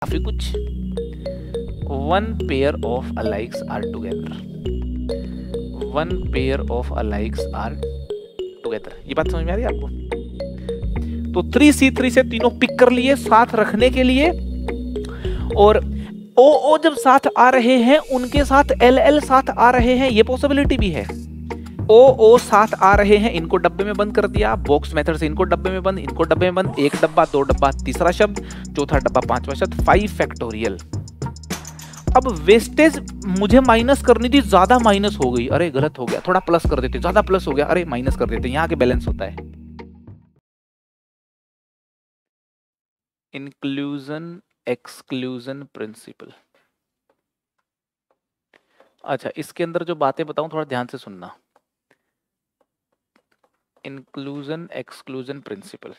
काफी कुछ। One pair of alikes are together, one pair of alikes are together. ये बात समझ में आ रही है आपको? तो 3C3 से तीनों पिक कर लिए साथ रखने के लिए, और ओ जब साथ आ रहे हैं उनके साथ LL साथ आ रहे हैं, ये पॉसिबिलिटी भी है। ओ साथ आ रहे हैं, इनको डब्बे में बंद कर दिया, बॉक्स मेथड से इनको डब्बे में बंद, इनको डब्बे में बंद, एक डब्बा, दो डब्बा, तीसरा शब्द, चौथा डब्बा, पांचवा शब्द, 5 फैक्टोरियल। अब वेस्टेज मुझे माइनस करनी थी, ज्यादा माइनस हो गई, अरे गलत हो गया, थोड़ा प्लस कर देते, ज्यादा प्लस हो गया, अरे माइनस कर देते, यहां के बैलेंस होता है। Inclusion exclusion principle. अच्छा, इसके अंदर जो बातें बताऊं थोड़ा ध्यान से सुनना। Inclusion exclusion principle,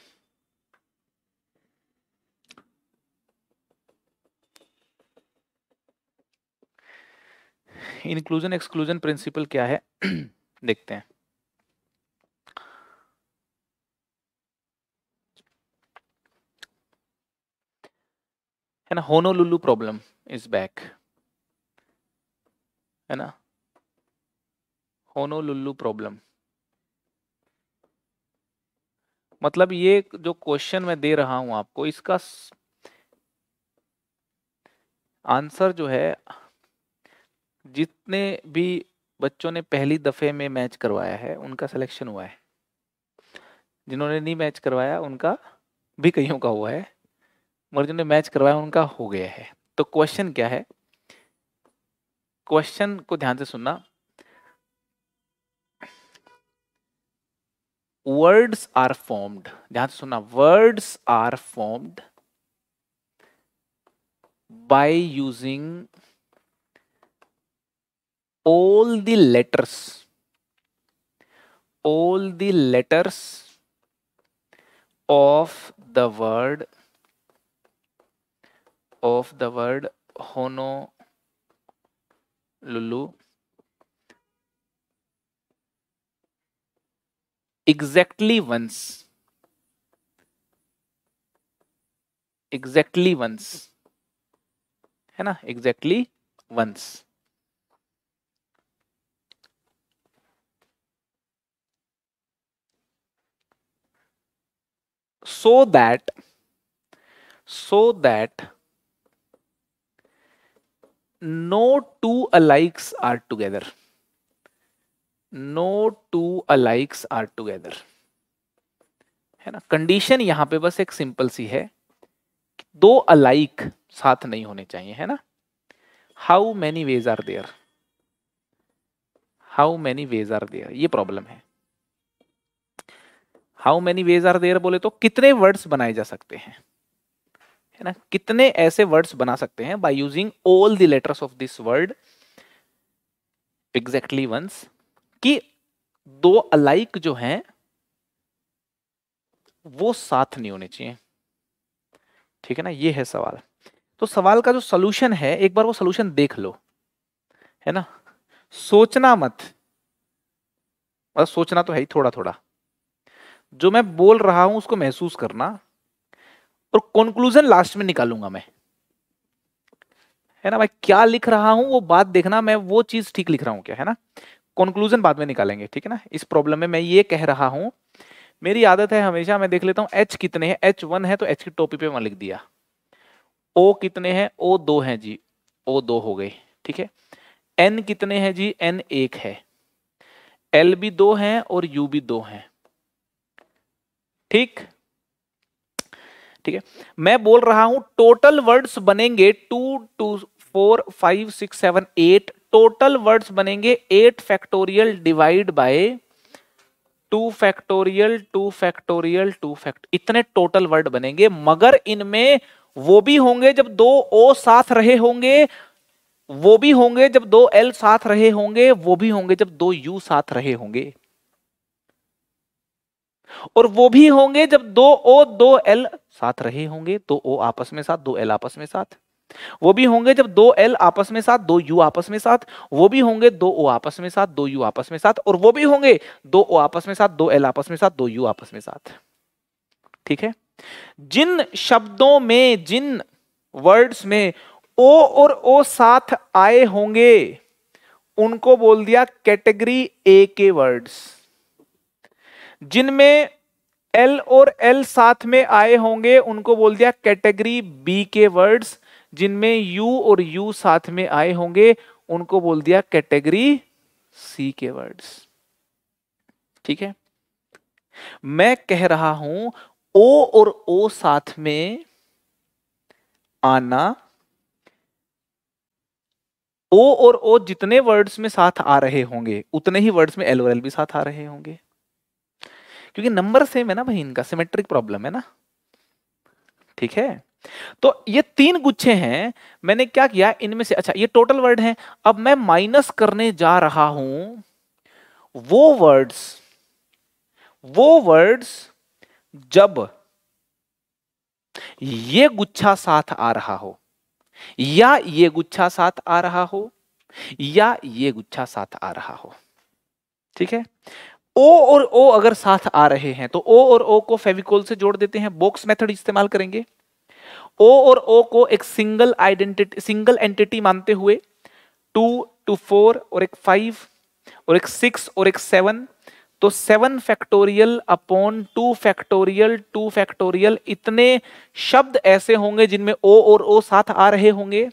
inclusion exclusion principle क्या है देखते हैं। है ना, होनोलुलु प्रॉब्लम इज बैक, है ना, होनोलुलु प्रॉब्लम। मतलब ये जो क्वेश्चन मैं दे रहा हूं आपको, इसका आंसर जो है, जितने भी बच्चों ने पहली दफे में मैच करवाया है उनका सिलेक्शन हुआ है, जिन्होंने नहीं मैच करवाया उनका भी कईयों का हुआ है, मगर जिन्होंने मैच करवाया उनका हो गया है। तो क्वेश्चन क्या है, क्वेश्चन को ध्यान से सुनना। वर्ड्स आर फॉर्म्ड, ध्यान से सुनना, words are formed by using all the letters of the word Honolulu exactly once, है ना, exactly once। so that no two alikes are together, है ना। कंडीशन यहां पे बस एक सिंपल सी है, दो अलाइक साथ नहीं होने चाहिए, है ना। How many ways are there, ये प्रॉब्लम है। How many ways are there बोले तो कितने वर्ड्स बनाए जा सकते हैं, है ना, कितने ऐसे वर्ड्स बना सकते हैं by using all the letters of this word exactly once, कि दो अलाइक जो हैं वो साथ नहीं होने चाहिए, ठीक है ना। ये है सवाल। तो सवाल का जो सॉल्यूशन है, एक बार वो सॉल्यूशन देख लो, है ना, सोचना मत, बस सोचना तो है ही थोड़ा थोड़ा, जो मैं बोल रहा हूं उसको महसूस करना, और कंक्लूजन लास्ट में निकालूंगा मैं, है ना भाई। क्या लिख रहा हूं वो बात देखना, मैं वो चीज ठीक लिख रहा हूं क्या, है ना। कंक्लूजन बाद में निकालेंगे, ठीक है ना। इस प्रॉब्लम में मैं ये कह रहा हूं, मेरी आदत है हमेशा मैं देख लेता हूं H कितने हैं, H1 है तो H की टोपी पे 1 लिख दिया। O कितने हैं, O2 है जी, O2 हो गए, ठीक है। N कितने हैं जी, N 1 है, L भी 2 हैं और U भी 2 हैं, ठीक है। मैं बोल रहा हूं टोटल वर्ड्स बनेंगे 2 2 4 5 6 7 8, टोटल वर्ड्स बनेंगे 8 factorial divide by 2 factorial 2 factorial 2 fact, इतने टोटल वर्ड बनेंगे। मगर इनमें वो भी होंगे जब दो ओ साथ रहे होंगे, वो भी होंगे जब दो एल साथ रहे होंगे, वो भी होंगे जब दो यू साथ रहे होंगे, और वो भी होंगे जब दो ओ दो एल साथ रहे होंगे, दो ओ आपस में साथ, दो एल आपस में साथ। वो भी होंगे जब दो एल आपस में साथ, दो यू आपस में साथ। वो भी होंगे दो ओ आपस में साथ, दो यू आपस में साथ। और वो भी होंगे दो ओ आपस में साथ, दो एल आपस में साथ, दो यू आपस में साथ, ठीक है। जिन शब्दों में, जिन वर्ड्स में ओ और ओ साथ आए होंगे उनको बोल दिया कैटेगरी ए के वर्ड्स। जिनमें एल और एल साथ में आए होंगे उनको बोल दिया कैटेगरी बी के वर्ड्स। जिनमें यू और यू साथ में आए होंगे उनको बोल दिया कैटेगरी सी के वर्ड्स। ठीक है, मैं कह रहा हूं ओ और ओ साथ में आना, ओ और ओ जितने वर्ड्स में साथ आ रहे होंगे उतने ही वर्ड्स में एल और एल भी साथ आ रहे होंगे, क्योंकि नंबर सेम है ना भाई, इनका सिमेट्रिक प्रॉब्लम है ना। ठीक है, तो ये तीन गुच्छे हैं, मैंने क्या किया इनमें से, अच्छा ये टोटल वर्ड हैं, अब मैं माइनस करने जा रहा हूं वो वर्ड्स जब ये गुच्छा साथ आ रहा हो, या ये गुच्छा साथ आ रहा हो, या ये गुच्छा साथ आ रहा हो। ठीक है, ओ और ओ अगर साथ आ रहे हैं तो ओ और ओ को फेविकोल से जोड़ देते हैं, बॉक्स मेथड इस्तेमाल करेंगे। ओ और ओ को एक सिंगल एंटिटी मानते हुए 2 to 4 और एक 5 और एक 6 और एक 7, तो 7 फैक्टोरियल अपॉन 2 फैक्टोरियल 2 फैक्टोरियल, इतने शब्द ऐसे होंगे जिनमें ओ और ओ साथ आ रहे होंगे,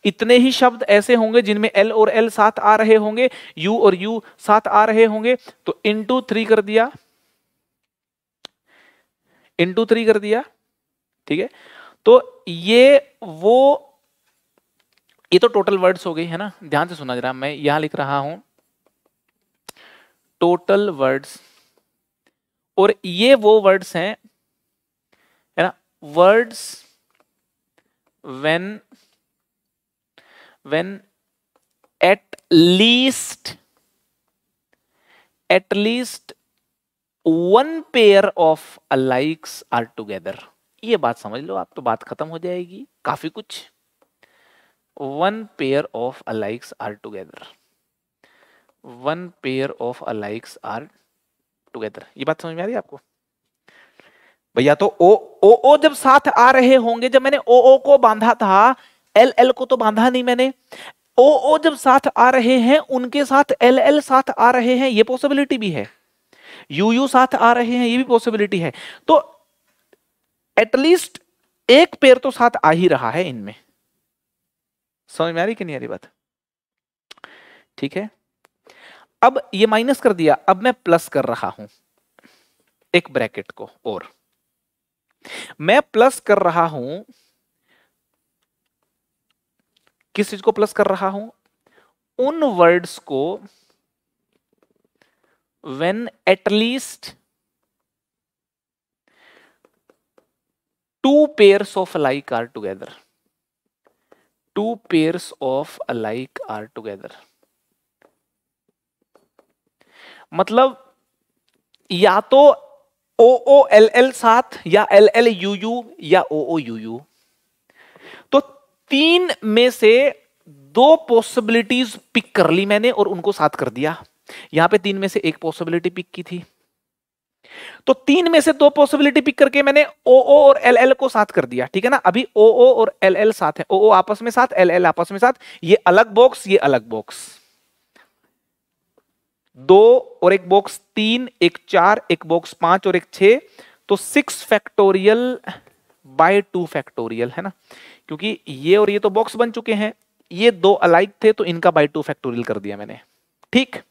इतने ही शब्द ऐसे होंगे जिनमें एल और एल साथ आ रहे होंगे, यू और यू साथ आ रहे होंगे। तो इंटू 3 कर दिया, इंटू 3 कर दिया। ठीक है, तो ये तो टोटल वर्ड्स हो गई है ना, ध्यान से सुना जरा, मैं यहां लिख रहा हूं टोटल वर्ड्स, और ये वो वर्ड्स हैं, है ना, words when at least one pair of alikes are together. ये बात समझ लो आप, तो बात खत्म हो जाएगी, काफी कुछ। One pair of alikes are together, one pair of alikes are together, ये बात समझ में आ रही है आपको भैया? तो ओ जब साथ आ रहे होंगे, जब मैंने ओ को बांधा था, एल एल को तो बांधा नहीं मैंने, ओ जब साथ आ रहे हैं उनके साथ एल एल साथ आ रहे हैं, ये पॉसिबिलिटी भी है, यू यू साथ आ रहे हैं, ये भी पॉसिबिलिटी है। तो एटलीस्ट एक पेयर तो साथ आ ही रहा है इनमें। समझ में आ रही कि नहीं आ रही बात? ठीक है, अब ये माइनस कर दिया, अब मैं प्लस कर रहा हूं एक ब्रैकेट को, और मैं प्लस कर रहा हूं, किस चीज को प्लस कर रहा हूं? उन वर्ड्स को when at least 2 pairs of alike are together, 2 pairs of alike are together। मतलब या तो ओ ओ एल एल साथ, या एल एल यू यू, या ओ यू यू। तो 3 में से 2 पॉसिबिलिटीज पिक कर ली मैंने और उनको साथ कर दिया। यहां पे 3 में से एक पॉसिबिलिटी पिक की थी, तो 3 में से 2 पॉसिबिलिटी पिक करके मैंने ओ और एल एल को साथ कर दिया। ठीक है ना, अभी ओ और एल एल साथ है, ओ आपस में साथ, एल एल आपस में साथ, ये अलग बॉक्स, ये अलग बॉक्स, 2 और एक बॉक्स 3, एक 4, एक बॉक्स 5 और एक 6, तो 6 फैक्टोरियल बाय 2 फैक्टोरियल, है ना, क्योंकि ये और ये तो बॉक्स बन चुके हैं, ये 2 अलाइक थे तो इनका बाय 2 फैक्टोरियल कर दिया मैंने। ठीक,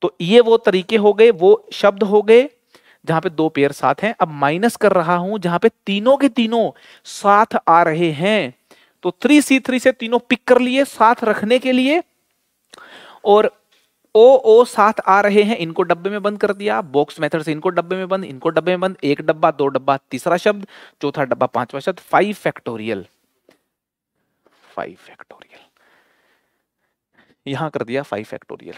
तो ये वो तरीके हो गए, वो शब्द हो गए जहां पे 2 पेयर साथ हैं। अब माइनस कर रहा हूं जहां पे तीनों के तीनों साथ आ रहे हैं, तो 3C3 से तीनों पिक कर लिए साथ रखने के लिए, और ओ साथ आ रहे हैं, इनको डब्बे में बंद कर दिया, बॉक्स मेथड से इनको डब्बे में बंद, इनको डब्बे में बंद, एक डब्बा, 2 डब्बा, तीसरा शब्द, चौथा डब्बा, 5वां शब्द, 5 फैक्टोरियल, 5 फैक्टोरियल, यहां कर दिया 5 फैक्टोरियल।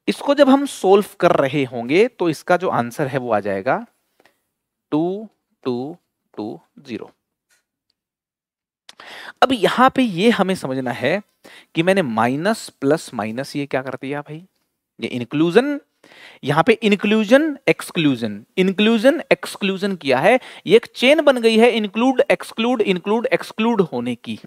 इसको जब हम सोल्व कर रहे होंगे तो इसका जो आंसर है वो आ जाएगा 2220। अब यहां पे ये हमें समझना है कि मैंने माइनस प्लस माइनस ये क्या कर दिया भाई, ये इंक्लूजन यहां पे इंक्लूजन एक्सक्लूजन किया है, ये एक चेन बन गई है इंक्लूड एक्सक्लूड होने की।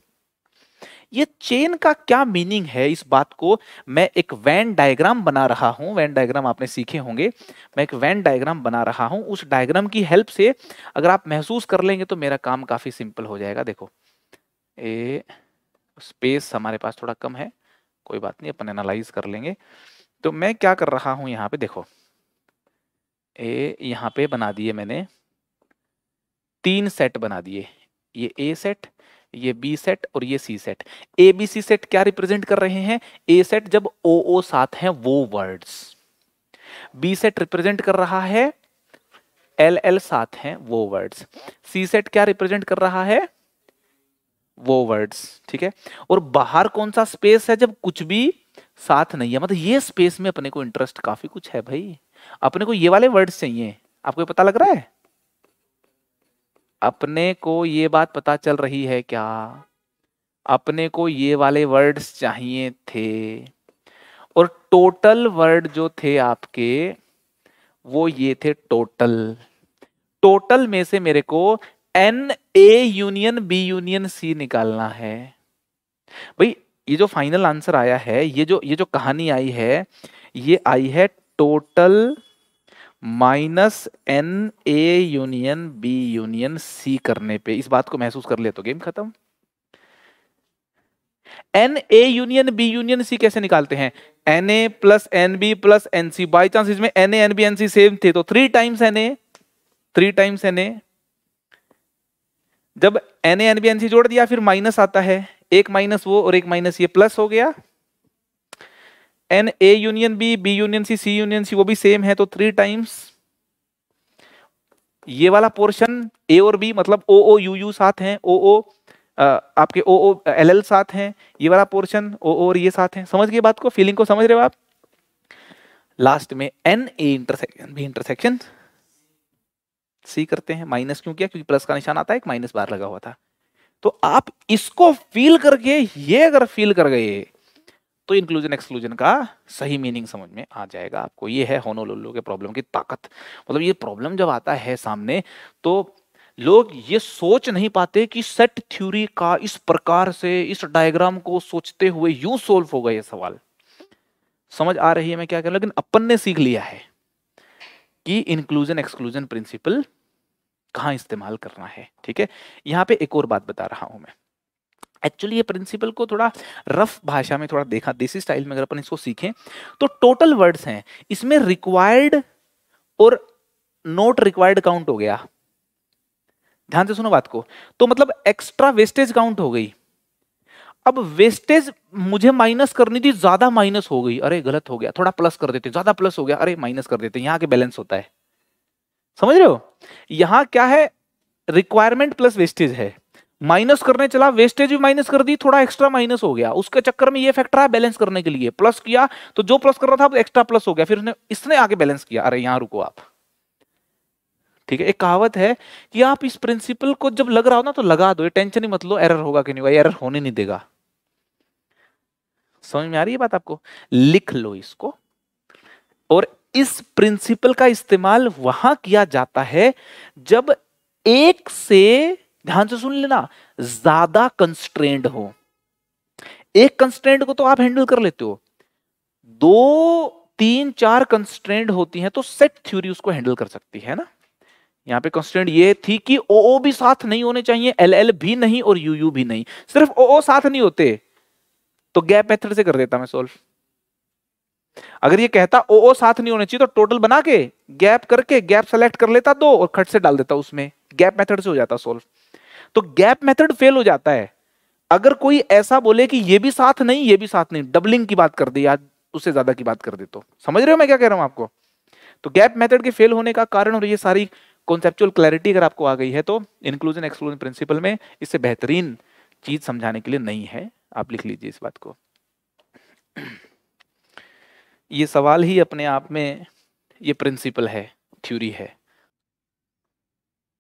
ये चेन का क्या मीनिंग है, इस बात को मैं एक वेन डायग्राम बना रहा हूं। वेन डायग्राम आपने सीखे होंगे, मैं एक वेन डायग्राम बना रहा हूं। उस डायग्राम की हेल्प से अगर आप महसूस कर लेंगे तो मेरा काम काफी सिंपल हो जाएगा। देखो ए स्पेस हमारे पास थोड़ा कम है, कोई बात नहीं, अपन एनालाइज कर लेंगे। तो मैं क्या कर रहा हूं यहाँ पे, देखो यहाँ पे बना दिए मैंने 3 सेट बना दिए, ये ए सेट, ये बी सेट और ये C set. A B C set क्या रिप्रेजेंट कर रहे हैं? ए सेट जब ओ ओ साथ हैं वो वर्ड्स, बी सेट रिप्रेजेंट कर रहा है एल एल साथ हैं वो वर्ड्स, सी सेट क्या रिप्रेजेंट कर रहा है? वो वर्ड्स, ठीक है। और बाहर कौन सा स्पेस है जब कुछ भी साथ नहीं है? मतलब ये स्पेस में अपने को इंटरेस्ट काफी कुछ है भाई, अपने को ये वाले वर्ड्स चाहिए। आपको पता लग रहा है? अपने को ये बात पता चल रही है क्या? अपने को ये वाले वर्ड्स चाहिए थे, और टोटल वर्ड जो थे आपके वो ये थे टोटल। टोटल में से मेरे को n A union B union C निकालना है भाई। ये जो फाइनल आंसर आया है, ये जो कहानी आई है, ये आई है total minus n A union B union C करने पे। इस बात को महसूस कर ले तो गेम खत्म। N A union B union C कैसे निकालते हैं? N A plus n B plus n C. By chance इसमें n A n B n C same थे तो 3 times n A, 3 times n A. जब n A n B n C जोड़ दिया फिर माइनस आता है, एक माइनस वो और एक माइनस ये, प्लस हो गया। N A union B, B union C union C, वो भी सेम है तो 3 टाइम्स। ये वाला पोर्शन ए और बी मतलब ओ ओ यू यू साथ हैं, ओ ओ आपके ओ ओ एल एल साथ हैं, ये वाला पोर्शन ओ ओ और ये साथ हैं। समझ गए बात को, फीलिंग को समझ रहे हो आप? लास्ट में n A intersection B intersection C करते हैं। माइनस क्यों किया? क्योंकि प्लस का निशान आता है, एक माइनस बार लगा हुआ था। तो आप इसको फील करके, ये अगर फील कर गए तो इंक्लूजन एक्सक्लूजन का सही मीनिंग समझ में आ जाएगा आपको। ये है होनोलुलु के प्रॉब्लम की ताकत। मतलब ये प्रॉब्लम जब आता है सामने तो लोग ये सोच नहीं पाते कि सेट थ्योरी का इस प्रकार से, इस डायग्राम को सोचते हुए यूं सोल्व होगा ये सवाल। समझ आ रही है मैं क्या कह रहा हूं? लेकिन अपन ने सीख लिया है कि इंक्लूजन एक्सक्लूजन प्रिंसिपल कहां इस्तेमाल करना है, ठीक है। यहां पे एक और बात बता रहा हूं मैं। एक्चुअली ये प्रिंसिपल को थोड़ा रफ भाषा में, थोड़ा देखा देसी स्टाइल में अगर अपन इसको सीखें तो टोटल वर्ड्स हैं, इसमें रिक्वायर्ड और नॉट रिक्वायर्ड काउंट हो गया। ध्यान से सुनो बात को। तो मतलब एक्स्ट्रा वेस्टेज काउंट हो गई। अब वेस्टेज मुझे माइनस करनी थी, ज्यादा माइनस हो गई, अरे गलत हो गया, थोड़ा प्लस कर देते, ज्यादा प्लस हो गया, अरे माइनस कर देते। यहां के बैलेंस होता है, समझ रहे हो? यहां क्या है? रिक्वायरमेंट प्लस वेस्टेज है। माइनस करने चला, वेस्टेज भी माइनस कर दी, थोड़ा एक्स्ट्रा माइनस हो गया। उसके चक्कर में ये फैक्टर आया बैलेंस करने के लिए, प्लस किया तो जो प्लस कर रहा था एक्स्ट्रा प्लस हो गया, फिर इसने आगे बैलेंस किया। अरे यहां रुको आप, ठीक है। एक कहावत है कि आप इस प्रिंसिपल को जब लग रहा हो ना तो लगा दो, ये टेंशन ही मत लो एरर होगा कि नहीं होगा, एरर होने नहीं देगा। समझ में आ रही है बात आपको? लिख लो इसको। और इस प्रिंसिपल का इस्तेमाल वहां किया जाता है जब एक से, ध्यान से सुन लेना, ज्यादा कंस्ट्रेंड हो। एक कंस्ट्रेंट को तो आप हैंडल कर लेते हो, 2 3 4 कंस्ट्रेंट होती हैं तो सेट थ्योरी उसको हैंडल कर सकती है ना। यहां पे कंस्ट्रेंट ये थी कि ओ ओ भी साथ नहीं होने चाहिए, एल एल भी नहीं और यू यू भी नहीं। सिर्फ ओ ओ साथ नहीं होते तो गैप मेथड से कर देता मैं सोल्व। अगर ये कहता ओ ओ साथ नहीं होने चाहिए तो टोटल बना के गैप करके गैप सेलेक्ट कर लेता 2 और खट से डाल देता उसमें, गैप मेथड से हो जाता सोल्व। तो गैप मेथड फेल हो जाता है अगर कोई ऐसा बोले कि ये भी साथ नहीं ये भी साथ नहीं, डबलिंग की बात कर दे या उससे ज्यादा की बात कर दे। तो समझ रहे हो मैं क्या कह रहा हूं आपको? तो गैप मेथड के फेल होने का कारण और ये सारी कॉन्सेप्चुअल क्लैरिटी अगर आपको आ गई है तो इंक्लूजन एक्सक्लूजन प्रिंसिपल में इससे बेहतरीन चीज समझाने के लिए नहीं है। आप लिख लीजिए इस बात को। ये सवाल ही अपने आप में ये प्रिंसिपल है, थ्योरी है।